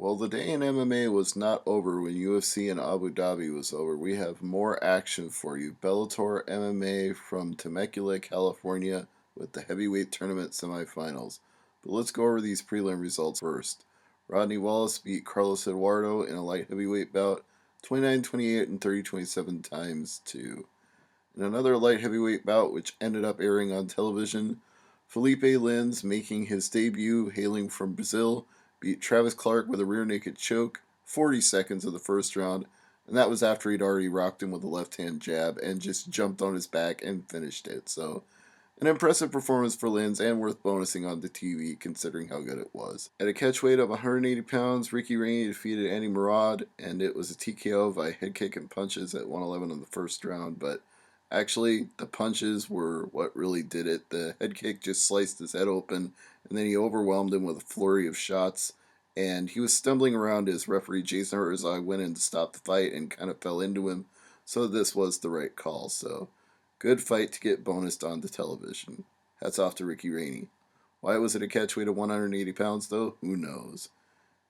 Well, the day in MMA was not over when UFC in Abu Dhabi was over. We have more action for you. Bellator MMA from Temecula, California with the heavyweight tournament semifinals. But let's go over these prelim results first. Rodney Wallace beat Carlos Eduardo in a light heavyweight bout 29-28 and 30-27 times 2. In another light heavyweight bout, which ended up airing on television, Phelipe Lins, making his debut hailing from Brazil, beat Travis Clark with a rear naked choke, 40 seconds of the first round, and that was after he'd already rocked him with a left-hand jab and just jumped on his back and finished it. So, an impressive performance for Lins and worth bonusing on the TV considering how good it was. At a catchweight of 180 pounds, Rainey defeated Murad, and it was a TKO by head kick and punches at 111 in the first round, but actually, the punches were what really did it. The head kick just sliced his head open, and then he overwhelmed him with a flurry of shots. And he was stumbling around as referee Jason Herzog went in to stop the fight and kind of fell into him. So this was the right call. So, good fight to get bonused on the television. Hats off to Rainey. Why was it a catchweight of 180 pounds, though? Who knows?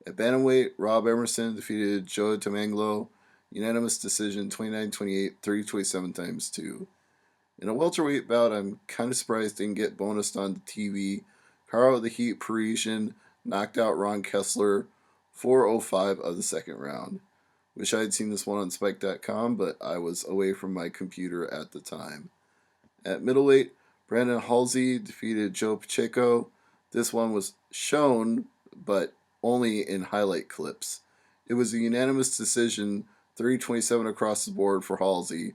At Bantamweight, Emerson defeated Joe Taimanglo. Unanimous decision, 29-28, 30-27 times 2. In a welterweight bout, I'm kind of surprised didn't get bonused on the TV. Karo the Heat Parisyan knocked out Keslar 4:05 of the second round. Wish I had seen this one on Spike.com, but I was away from my computer at the time. At middleweight, Halsey defeated Joe Pacheco. This one was shown, but only in highlight clips. It was a unanimous decision, 30-27 across the board for Halsey,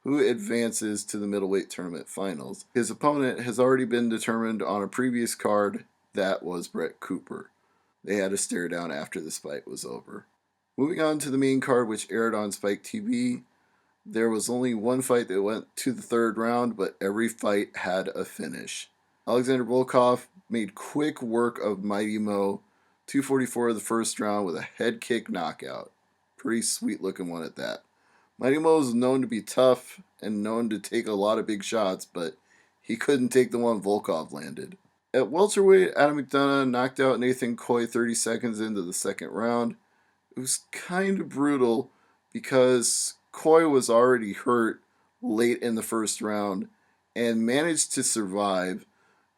who advances to the middleweight tournament finals. His opponent has already been determined on a previous card. That was Brett Cooper. They had to stare down after this fight was over. Moving on to the main card, which aired on Spike TV, there was only one fight that went to the third round, but every fight had a finish. Alexander Volkov made quick work of Mighty Mo, 244 of the first round with a head kick knockout. Pretty sweet looking one at that. Mighty Mo is known to be tough and known to take a lot of big shots, but he couldn't take the one Volkov landed. At welterweight, Mcdonough knocked out Nathan Coy 30 seconds into the second round. It was kind of brutal because Coy was already hurt late in the first round and managed to survive,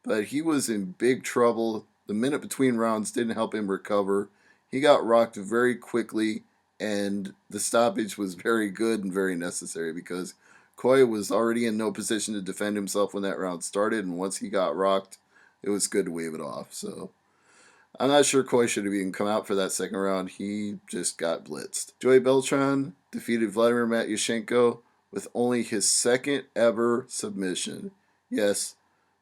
but he was in big trouble. The minute between rounds didn't help him recover. He got rocked very quickly, and the stoppage was very good and very necessary because Coy was already in no position to defend himself when that round started, and once he got rocked, it was good to wave it off. So I'm not sure Coy should have even come out for that second round. He just got blitzed. Beltran defeated Vladimir Matyushenko with only his second ever submission. Yes,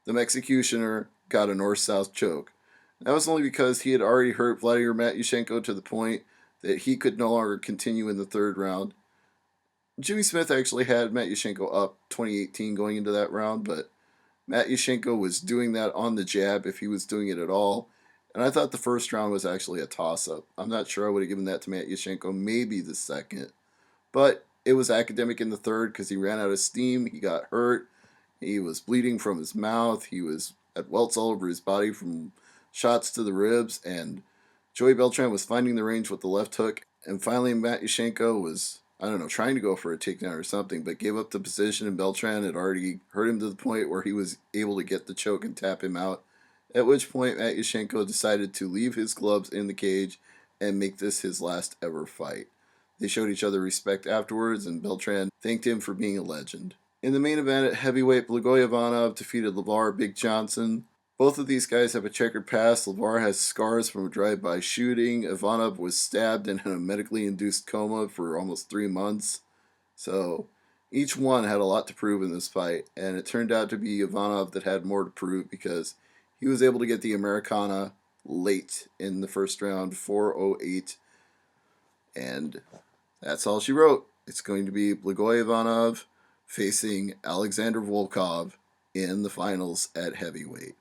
the Executioner got a north-south choke. That was only because he had already hurt Vladimir Matyushenko to the point that he could no longer continue in the third round. Jimmy Smith actually had Matyushenko up 2018 going into that round, but Matyushenko was doing that on the jab if he was doing it at all. And I thought the first round was actually a toss-up. I'm not sure I would have given that to Matyushenko, maybe the second. But it was academic in the third because he ran out of steam, he got hurt, he was bleeding from his mouth, he was at welts all over his body from shots to the ribs, and Beltran was finding the range with the left hook, and finally Matyushenko was, trying to go for a takedown or something, but gave up the position, and Beltran had already hurt him to the point where he was able to get the choke and tap him out, at which point Matyushenko decided to leave his gloves in the cage and make this his last ever fight. They showed each other respect afterwards, and Beltran thanked him for being a legend. In the main event at heavyweight, Blagoy Ivanov defeated Lavar Big Johnson. Both of these guys have a checkered past. Lavar has scars from a drive-by shooting. Ivanov was stabbed and in a medically induced coma for almost 3 months. So each one had a lot to prove in this fight, and it turned out to be Ivanov that had more to prove because he was able to get the Americana late in the first round, 4:08, and that's all she wrote. It's going to be Blagoy Ivanov facing Alexander Volkov in the finals at heavyweight.